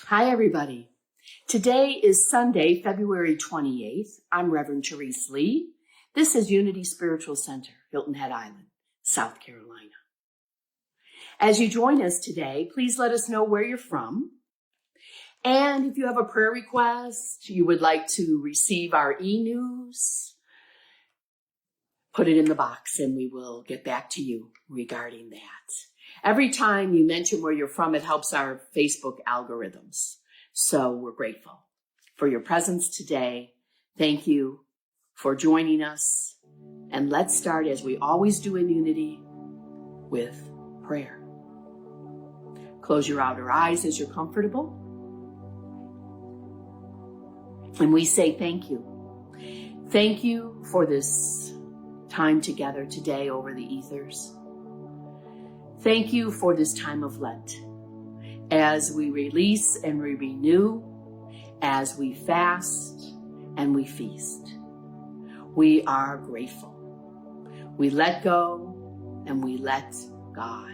Hi, everybody. Today is Sunday, February 28th. I'm Reverend Therese Lee. This is Unity Spiritual Center, Hilton Head Island, South Carolina. As you join us today, please let us know where you're from. And if you have a prayer request, you would like to receive our e-news, put it in the box and we will get back to you regarding that. Every time you mention where you're from, it helps our Facebook algorithms. So we're grateful for your presence today. Thank you for joining us. And let's start, as we always do in Unity, with prayer. Close your outer eyes as you're comfortable. And we say thank you. Thank you for this time together today over the ethers. Thank you for this time of Lent, as we release and we renew, as we fast and we feast. We are grateful. We let go and we let God.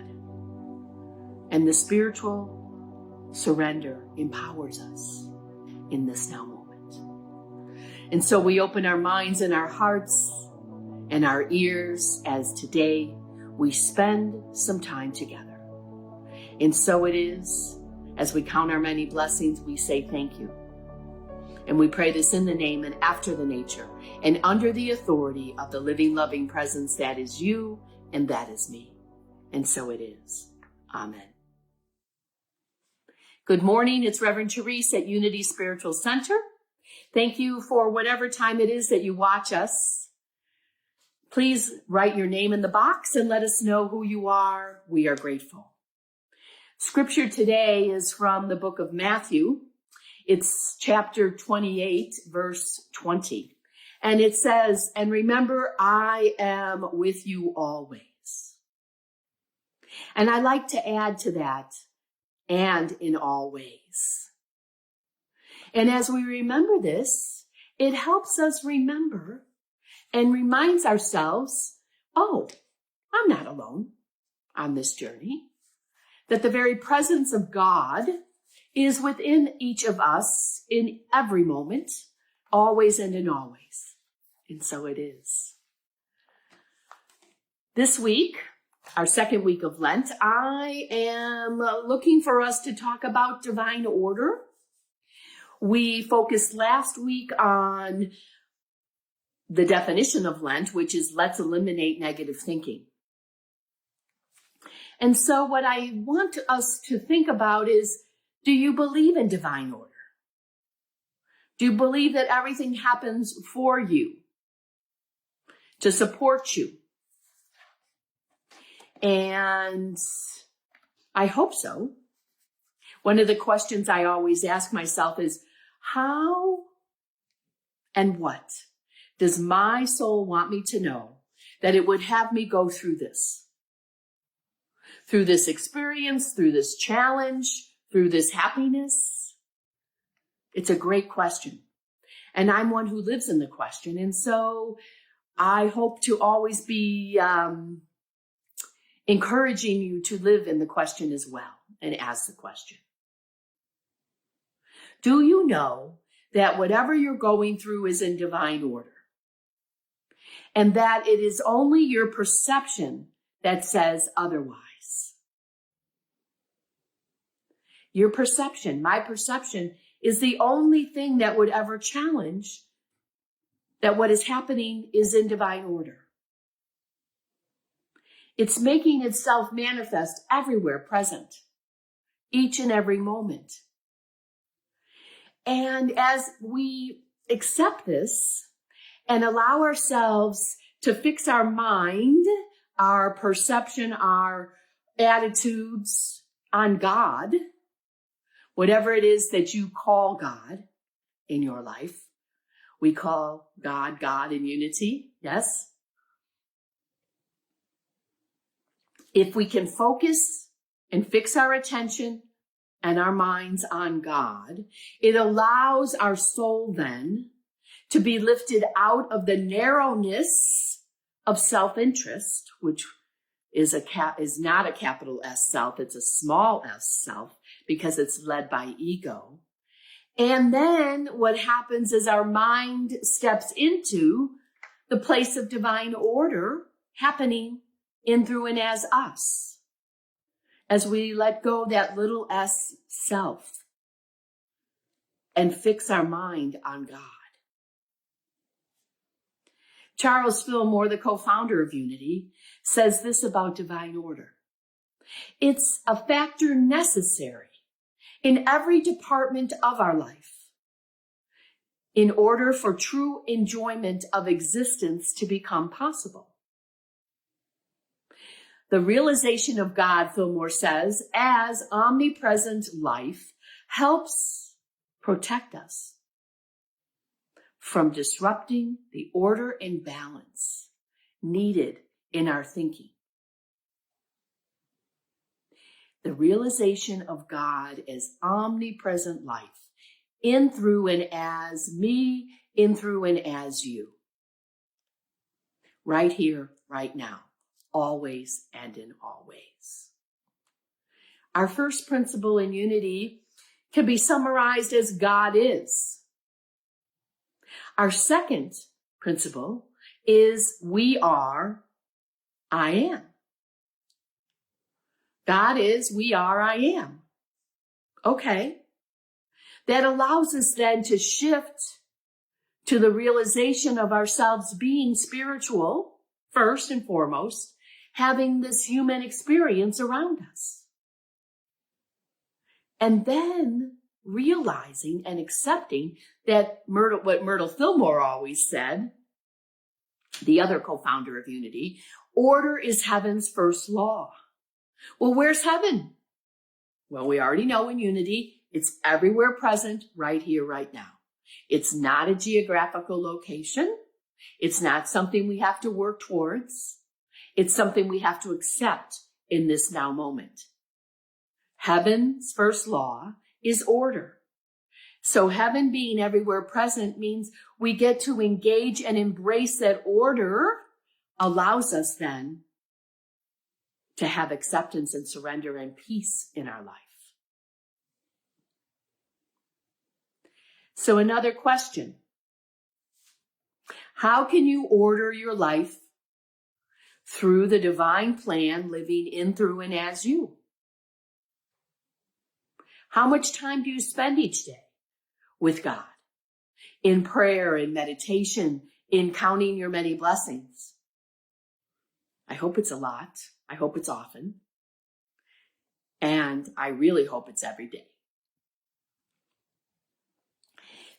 And the spiritual surrender empowers us in this now moment. And so we open our minds and our hearts and our ears as today we spend some time together. And so it is, as we count our many blessings, we say thank you. And we pray this in the name and after the nature and under the authority of the living, loving presence that is you and that is me. And so it is. Amen. Good morning. It's Reverend Therese at Unity Spiritual Center. Thank you for whatever time it is that you watch us. Please write your name in the box and let us know who you are. We are grateful. Scripture today is from the book of Matthew. It's chapter 28, verse 20. And it says, "And remember, I am with you always." And I like to add to that, and in all ways. And as we remember this, it helps us remember and reminds ourselves, oh, I'm not alone on this journey. That the very presence of God is within each of us in every moment, always and in always. And so it is. This week, our second week of Lent, I am looking for us to talk about divine order. We focused last week on the definition of Lent, which is let's eliminate negative thinking. And so what I want us to think about is, do you believe in divine order? Do you believe that everything happens for you, to support you? And I hope so. One of the questions I always ask myself is, how and what does my soul want me to know that it would have me go through this? Through this experience, through this challenge, through this happiness? It's a great question. And I'm one who lives in the question. And so I hope to always be encouraging you to live in the question as well and ask the question. Do you know that whatever you're going through is in divine order? And that it is only your perception that says otherwise. Your perception, my perception, is the only thing that would ever challenge that what is happening is in divine order. It's making itself manifest everywhere present, each and every moment. And as we accept this, and allow ourselves to fix our mind, our perception, our attitudes on God, whatever it is that you call God in your life. We call God, God in unity, yes? If we can focus and fix our attention and our minds on God, it allows our soul then to be lifted out of the narrowness of self-interest, which is not a capital S self. It's a small s self because it's led by ego. And then what happens is our mind steps into the place of divine order happening in, through, and as us. As we let go that little s self and fix our mind on God. Charles Fillmore, the co-founder of Unity, says this about divine order. It's a factor necessary in every department of our life in order for true enjoyment of existence to become possible. The realization of God, Fillmore says, as omnipresent life helps protect us from disrupting the order and balance needed in our thinking. The realization of God as omnipresent life, in, through, and as me, in, through, and as you. Right here, right now, always and in all ways. Our first principle in Unity can be summarized as God is. Our second principle is we are, I am. God is, we are, I am. Okay. That allows us then to shift to the realization of ourselves being spiritual, first and foremost, having this human experience around us. And then realizing and accepting that what Myrtle Fillmore always said, the other co-founder of Unity, order is heaven's first law. Well, where's heaven? Well, we already know in Unity, it's everywhere present, right here, right now. It's not a geographical location. It's not something we have to work towards. It's something we have to accept in this now moment. Heaven's first law is order. So heaven being everywhere present means we get to engage and embrace that order, allows us then to have acceptance and surrender and peace in our life. So another question. How can you order your life through the divine plan, living in, through, and as you? How much time do you spend each day with God? In prayer, in meditation, in counting your many blessings? I hope it's a lot. I hope it's often. And I really hope it's every day.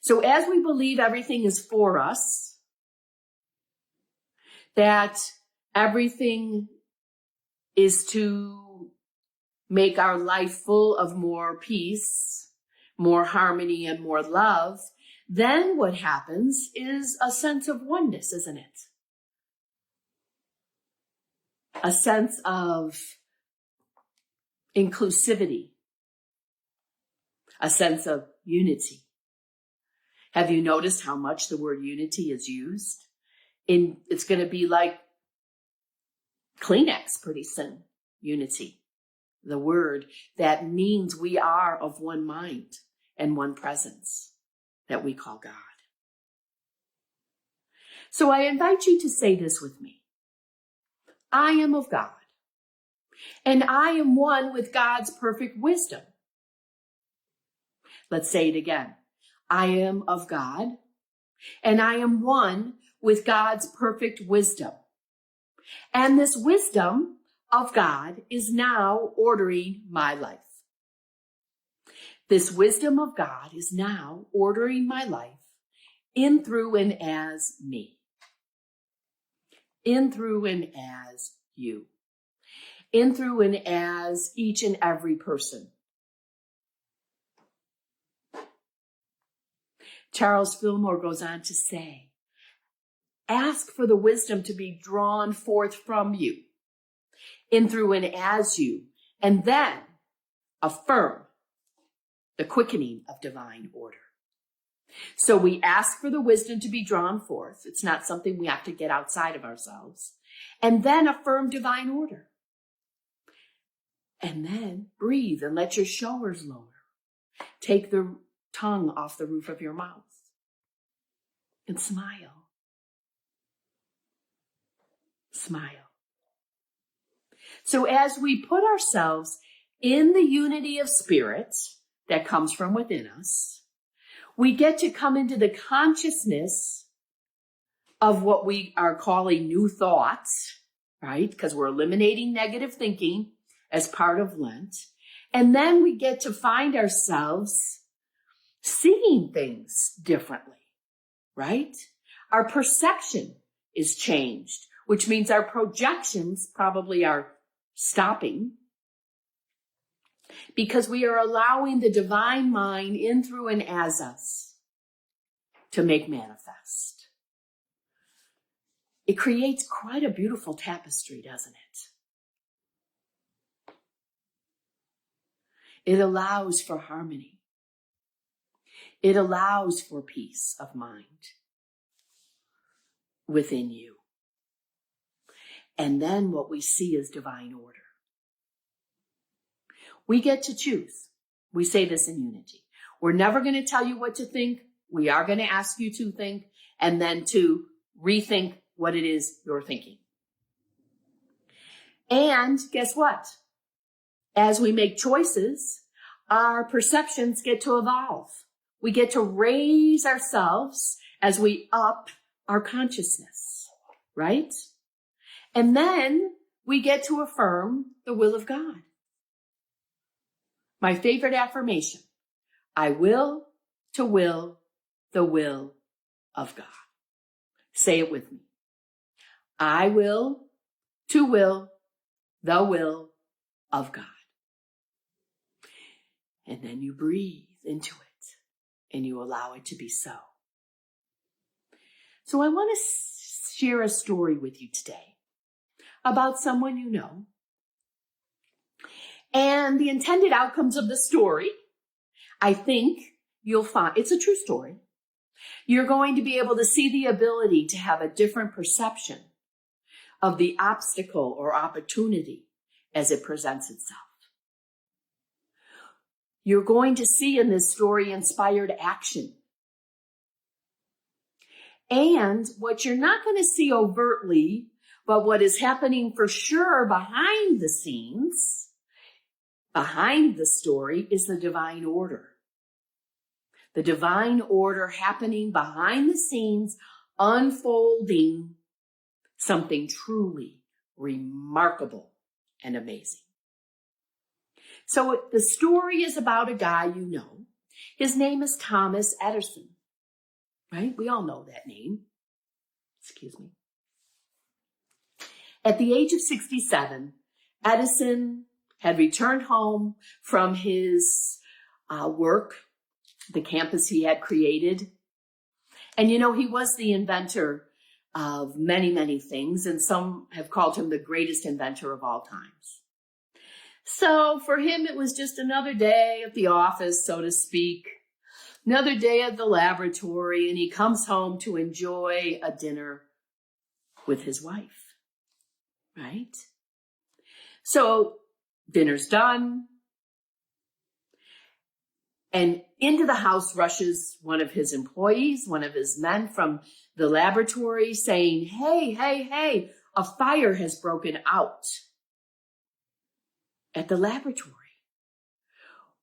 So as we believe everything is for us, that everything is to make our life full of more peace, more harmony, and more love, then what happens is a sense of oneness, isn't it? A sense of inclusivity, a sense of unity. Have you noticed how much the word unity is used? It's going to be like Kleenex pretty soon, unity. The word that means we are of one mind and one presence that we call God. So I invite you to say this with me. I am of God, and I am one with God's perfect wisdom. Let's say it again. I am of God, and I am one with God's perfect wisdom. And this wisdom of God is now ordering my life. This wisdom of God is now ordering my life in, through, and as me. In, through, and as you. In, through, and as each and every person. Charles Fillmore goes on to say, ask for the wisdom to be drawn forth from you, in, through, and as you, and then affirm the quickening of divine order. So we ask for the wisdom to be drawn forth. It's not something we have to get outside of ourselves. And then affirm divine order. And then breathe and let your shoulders lower. Take the tongue off the roof of your mouth and smile. Smile. So as we put ourselves in the unity of spirit that comes from within us, we get to come into the consciousness of what we are calling new thoughts, right? Because we're eliminating negative thinking as part of Lent. And then we get to find ourselves seeing things differently, right? Our perception is changed, which means our projections probably are stopping because we are allowing the divine mind in, through, and as us to make manifest. It creates quite a beautiful tapestry, doesn't it? It allows for harmony. It allows for peace of mind within you. And then what we see is divine order. We get to choose. We say this in unity. We're never going to tell you what to think. We are going to ask you to think and then to rethink what it is you're thinking. And guess what? As we make choices, our perceptions get to evolve. We get to raise ourselves as we up our consciousness, right? And then we get to affirm the will of God. My favorite affirmation, I will to will the will of God. Say it with me. I will to will the will of God. And then you breathe into it and you allow it to be so. So I want to share a story with you today about someone you know. And the intended outcomes of the story, I think you'll find, it's a true story. You're going to be able to see the ability to have a different perception of the obstacle or opportunity as it presents itself. You're going to see in this story inspired action. And what you're not going to see overtly, but what is happening for sure behind the scenes, behind the story, is the divine order. The divine order happening behind the scenes, unfolding something truly remarkable and amazing. So the story is about a guy you know. His name is Thomas Edison, right? We all know that name. Excuse me. At the age of 67, Edison had returned home from his work, the campus he had created. And, you know, he was the inventor of many, many things, and some have called him the greatest inventor of all times. So for him, it was just another day at the office, so to speak, another day at the laboratory, and he comes home to enjoy a dinner with his wife, right? So dinner's done, and into the house rushes one of his employees, one of his men from the laboratory, saying, hey, a fire has broken out at the laboratory.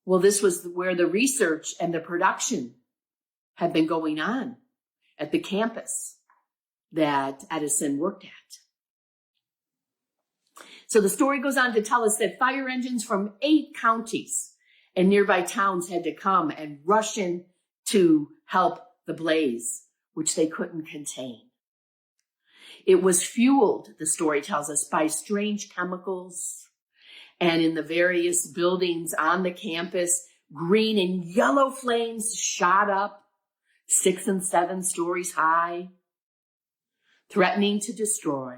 Well, this was where the research and the production had been going on at the campus that Edison worked at. So the story goes on to tell us that fire engines from 8 counties and nearby towns had to come and rush in to help the blaze, which they couldn't contain. It was fueled, the story tells us, by strange chemicals. And in the various buildings on the campus, green and yellow flames shot up 6 and 7 stories high, threatening to destroy,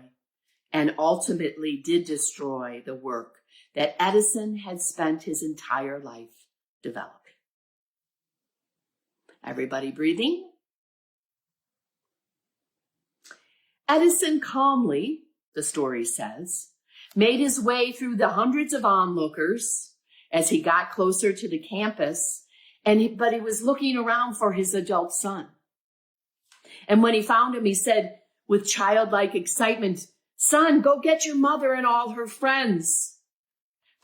and ultimately did destroy the work that Edison had spent his entire life developing. Everybody breathing? Edison calmly, the story says, made his way through the hundreds of onlookers as he got closer to the campus, but he was looking around for his adult son. And when he found him, he said with childlike excitement, "Son, go get your mother and all her friends.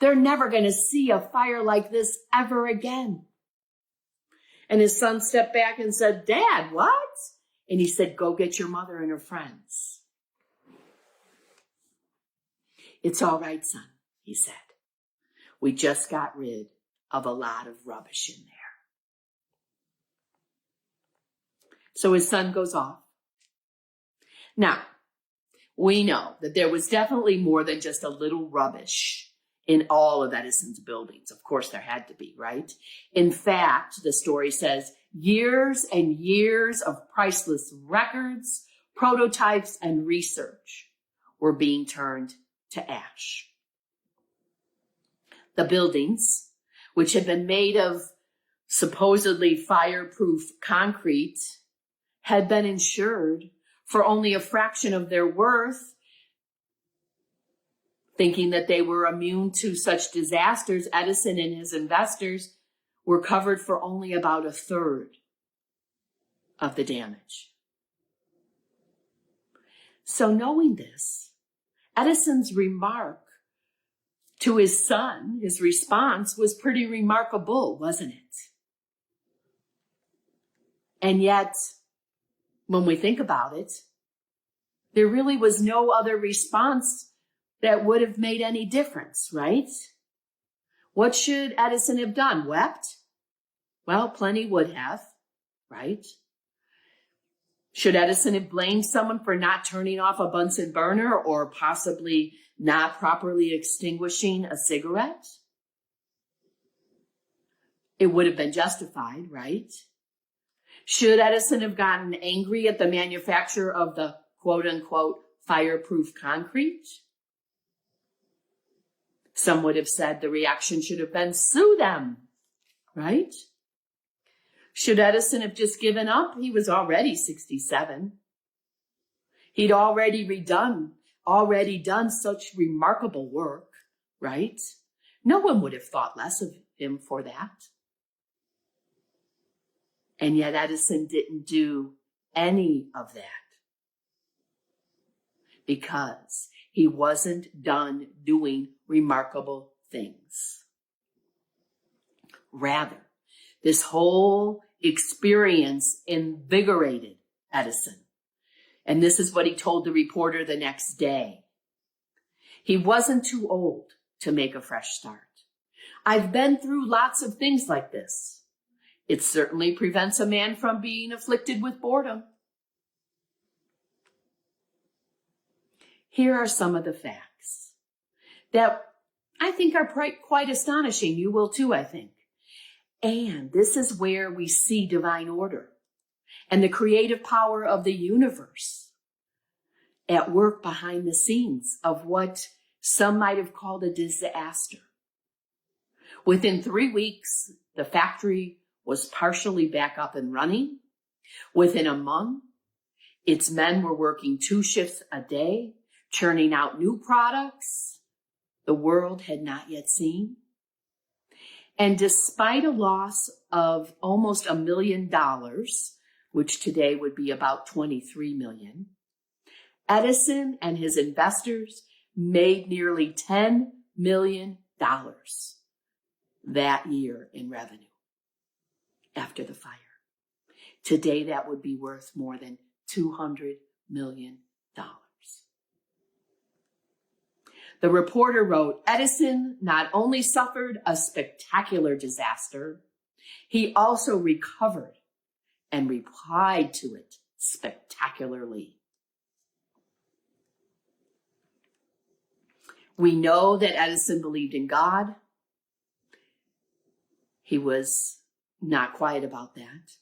They're never going to see a fire like this ever again." And his son stepped back and said, "Dad, what?" And he said, "Go get your mother and her friends." "It's all right, son," he said. "We just got rid of a lot of rubbish in there." So his son goes off. Now, we know that there was definitely more than just a little rubbish in all of Edison's buildings. Of course, there had to be, right? In fact, the story says years and years of priceless records, prototypes, and research were being turned to ash. The buildings, which had been made of supposedly fireproof concrete, had been insured for only a fraction of their worth. Thinking that they were immune to such disasters, Edison and his investors were covered for only about a third of the damage. So knowing this, Edison's remark to his son, his response was pretty remarkable, wasn't it? And yet, when we think about it, there really was no other response that would have made any difference, right? What should Edison have done? Wept? Well, plenty would have, right? Should Edison have blamed someone for not turning off a Bunsen burner or possibly not properly extinguishing a cigarette? It would have been justified, right? Should Edison have gotten angry at the manufacturer of the quote-unquote fireproof concrete? Some would have said the reaction should have been sue them, right? Should Edison have just given up? He was already 67. He'd already done such remarkable work, right? No one would have thought less of him for that. And yet Edison didn't do any of that because he wasn't done doing remarkable things. Rather, this whole experience invigorated Edison. And this is what he told the reporter the next day. He wasn't too old to make a fresh start. I've been through lots of things like this. It certainly prevents a man from being afflicted with boredom. Here are some of the facts that I think are quite astonishing. You will too, I think. And this is where we see divine order and the creative power of the universe at work behind the scenes of what some might have called a disaster. Within 3 weeks, the factory was partially back up and running. Within a month, its men were working 2 shifts a day, churning out new products the world had not yet seen. And despite a loss of almost $1 million, which today would be about 23 million, Edison and his investors made nearly $10 million that year in revenue after the fire. Today, that would be worth more than $200 million. The reporter wrote, Edison not only suffered a spectacular disaster, he also recovered and replied to it spectacularly. We know that Edison believed in God. He was not quiet about that.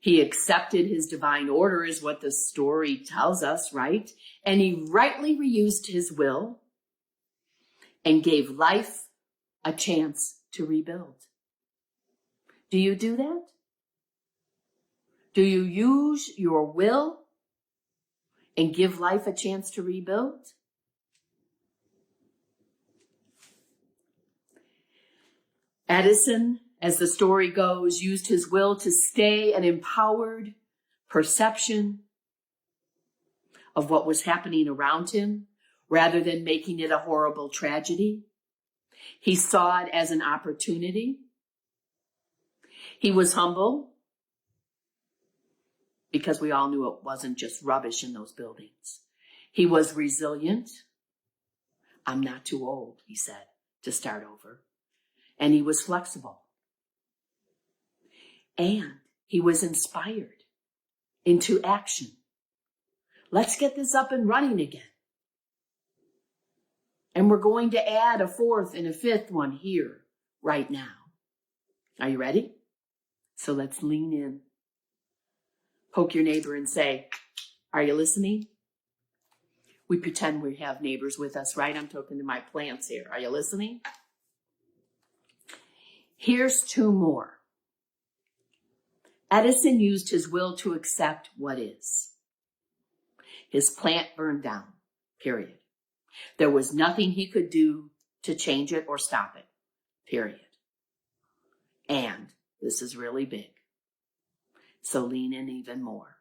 He accepted his divine order, is what the story tells us, right? And he rightly reused his will and gave life a chance to rebuild. Do you do that? Do you use your will and give life a chance to rebuild? Edison, as the story goes, used his will to stay an empowered perception of what was happening around him rather than making it a horrible tragedy. He saw it as an opportunity. He was humble because we all knew it wasn't just rubbish in those buildings. He was resilient. I'm not too old, he said, to start over. And he was flexible. And he was inspired into action. Let's get this up and running again. And we're going to add a fourth and a fifth one here right now. Are you ready? So let's lean in. Poke your neighbor and say, are you listening? We pretend we have neighbors with us, right? I'm talking to my plants here. Are you listening? Here's two more. Edison used his will to accept what is. His plant burned down, period. There was nothing he could do to change it or stop it, period. And this is really big. So lean in even more.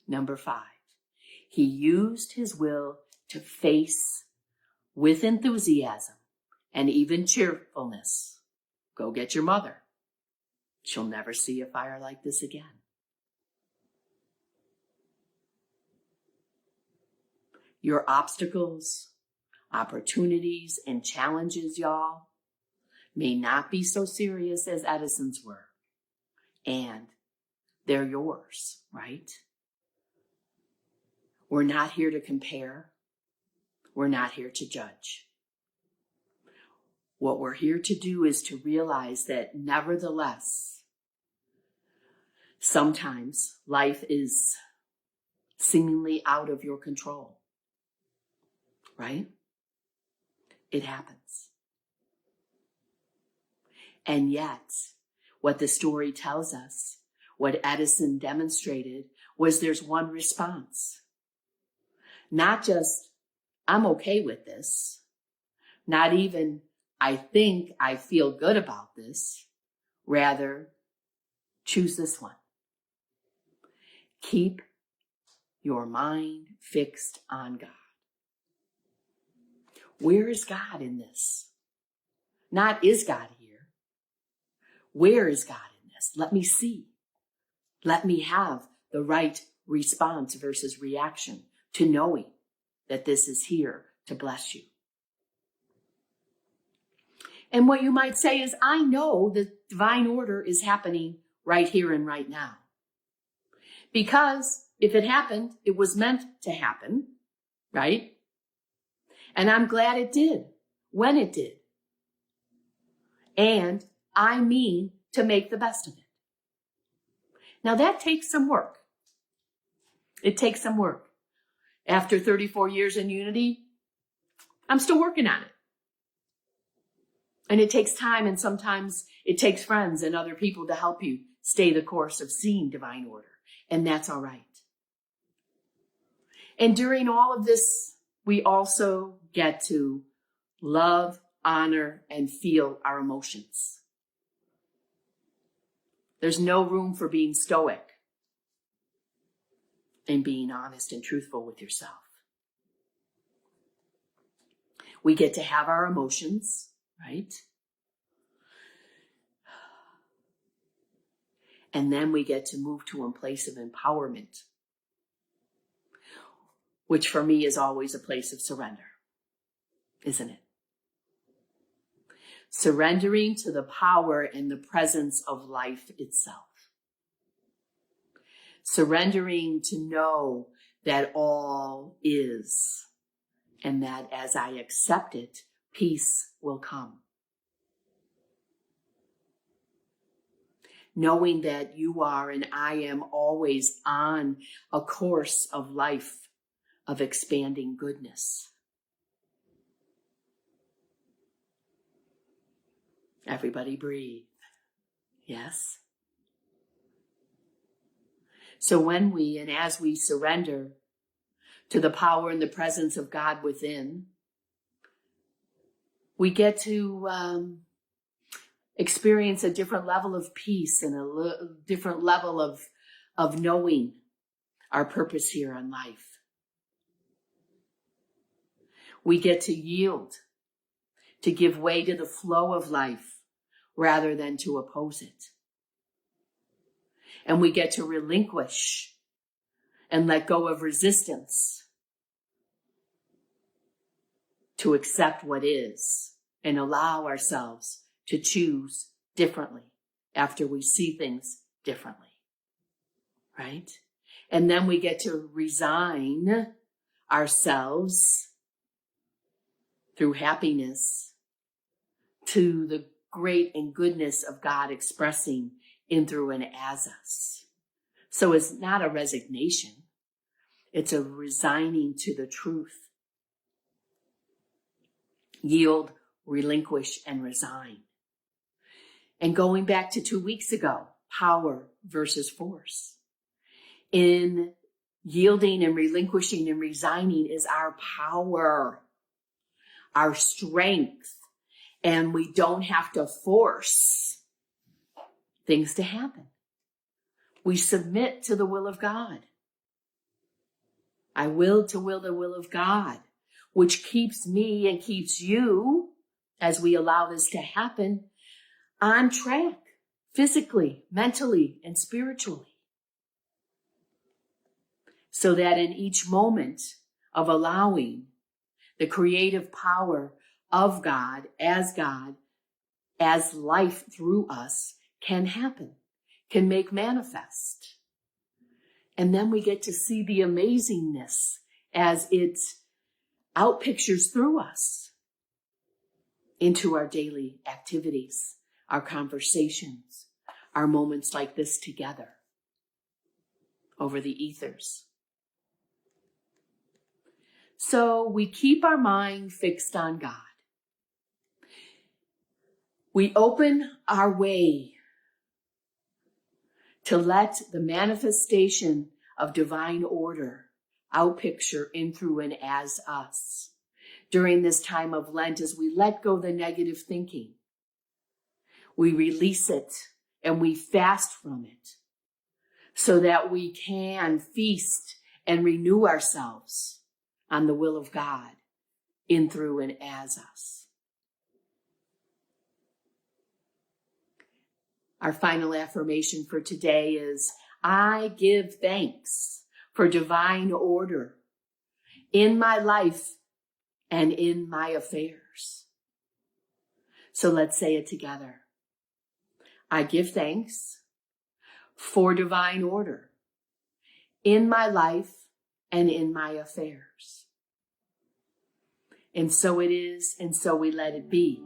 Number 5, he used his will to face with enthusiasm and even cheerfulness. Go get your mother. She'll never see a fire like this again. Your obstacles, opportunities, and challenges, y'all, may not be so serious as Edison's were. And they're yours, right? We're not here to compare. We're not here to judge. What we're here to do is to realize that nevertheless, sometimes life is seemingly out of your control, right? It happens. And yet, what the story tells us, what Edison demonstrated, was there's one response. Not just, I'm okay with this. Not even, I think I feel good about this. Rather, choose this one. Keep your mind fixed on God. Where is God in this? Not is God here. Where is God in this? Let me see. Let me have the right response versus reaction to knowing that this is here to bless you. And what you might say is, I know the divine order is happening right here and right now. Because if it happened, it was meant to happen, right? And I'm glad it did, when it did. And I mean to make the best of it. Now that takes some work. It takes some work. After 34 years in unity, I'm still working on it. And it takes time, and sometimes it takes friends and other people to help you stay the course of seeing divine order. And that's all right. And during all of this, we also get to love, honor, and feel our emotions. There's no room for being stoic and being honest and truthful with yourself. We get to have our emotions, right? And then we get to move to a place of empowerment, which for me is always a place of surrender, isn't it? Surrendering to the power and the presence of life itself. Surrendering to know that all is, and that as I accept it, peace will come. Knowing that you are and I am always on a course of life of expanding goodness. Everybody breathe. Yes? So when we and as we surrender to the power and the presence of God within, we get to experience a different level of peace and different level of knowing our purpose here on life. We get to yield, to give way to the flow of life rather than to oppose it. And we get to relinquish and let go of resistance to accept what is and allow ourselves to choose differently after we see things differently, right? And then we get to resign ourselves through happiness to the great and goodness of God expressing in, through, and as us. So it's not a resignation. It's a resigning to the truth. Yield, relinquish, and resign. And going back to 2 weeks ago, power versus force. In yielding and relinquishing and resigning is our power, our strength, and we don't have to force things to happen. We submit to the will of God. I will to will the will of God, which keeps me and keeps you, as we allow this to happen, on track, physically, mentally, and spiritually. So that in each moment of allowing the creative power of God, as life through us can happen, can make manifest. And then we get to see the amazingness as it outpictures through us into our daily activities, our conversations, our moments like this together over the ethers. So we keep our mind fixed on God. We open our way to let the manifestation of divine order outpicture in, through, and as us during this time of Lent. As we let go the negative thinking, we release it and we fast from it so that we can feast and renew ourselves on the will of God in, through, and as us. Our final affirmation for today is, I give thanks for divine order in my life and in my affairs. So let's say it together. I give thanks for divine order in my life and in my affairs. And so it is, and so we let it be.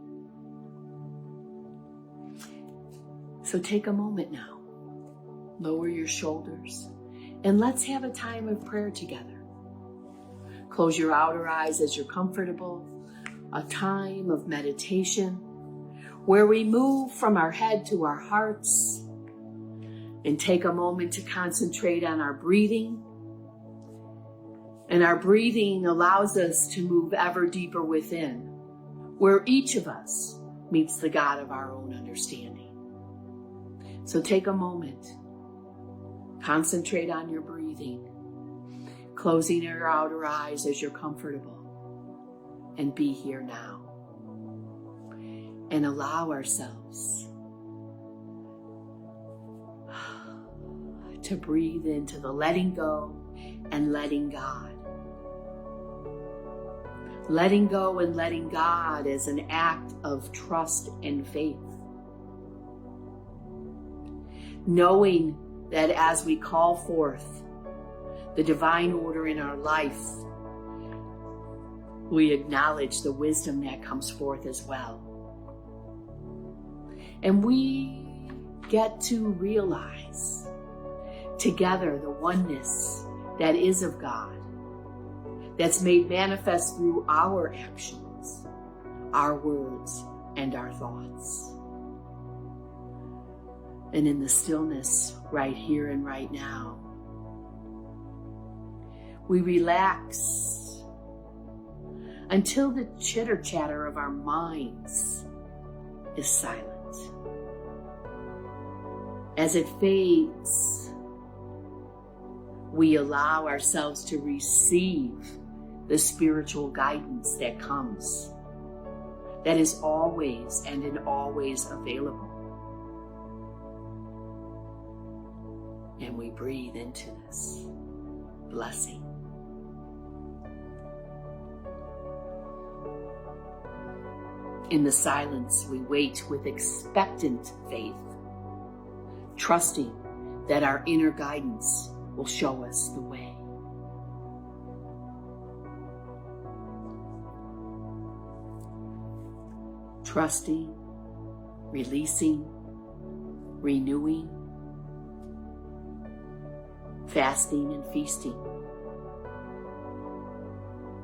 So take a moment now, lower your shoulders, and let's have a time of prayer together. Close your outer eyes as you're comfortable, a time of meditation where we move from our head to our hearts and take a moment to concentrate on our breathing. And our breathing allows us to move ever deeper within, where each of us meets the God of our own understanding. So take a moment, concentrate on your breathing, closing your outer eyes as you're comfortable, and be here now. And allow ourselves to breathe into the letting go and letting God. Letting go and letting God is an act of trust and faith. Knowing that as we call forth the divine order in our life, we acknowledge the wisdom that comes forth as well. And we get to realize together the oneness that is of God, that's made manifest through our actions, our words, and our thoughts. And in the stillness right here and right now, we relax until the chitter chatter of our minds is silent. As it fades, we allow ourselves to receive the spiritual guidance that comes, that is always and in always available. And we breathe into this blessing. In the silence, we wait with expectant faith, trusting that our inner guidance will show us the way. Trusting, releasing, renewing, fasting and feasting.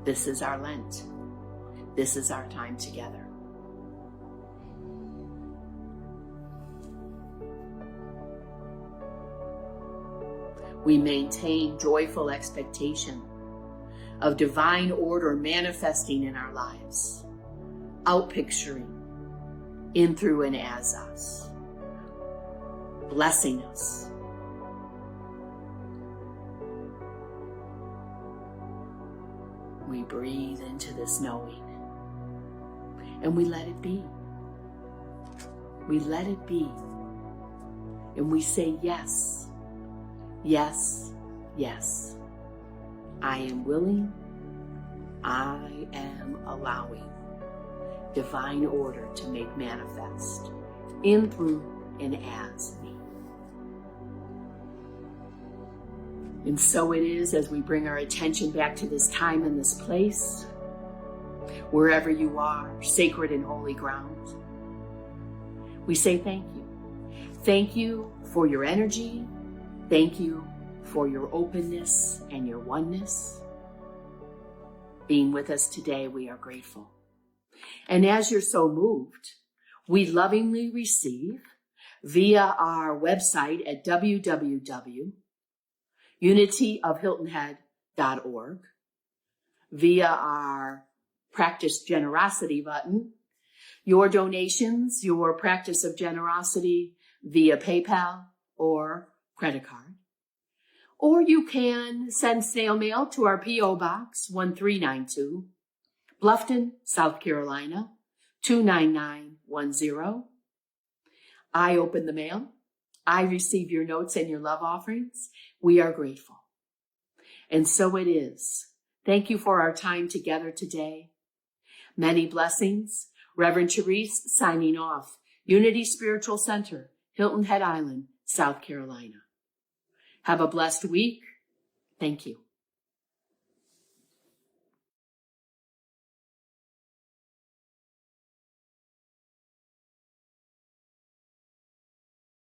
This is our Lent. This is our time together. We maintain joyful expectation of divine order manifesting in our lives, outpicturing in, through, and as us, blessing us. We breathe into this knowing, and we let it be. We let it be, and we say yes. Yes, yes. I am willing. I am allowing divine order to make manifest in, through, and as me. And so it is as we bring our attention back to this time and this place, wherever you are, sacred and holy ground. We say thank you. Thank you for your energy. Thank you for your openness and your oneness. Being with us today, we are grateful. And as you're so moved, we lovingly receive via our website at www.unityofhiltonhead.org, via our Practice Generosity button, your donations, your practice of generosity via PayPal or credit card. Or you can send snail mail to our P.O. Box 1392, Bluffton, South Carolina, 29910. I open the mail. I receive your notes and your love offerings. We are grateful. And so it is. Thank you for our time together today. Many blessings. Reverend Therese signing off. Unity Spiritual Center, Hilton Head Island, South Carolina. Have a blessed week. Thank you.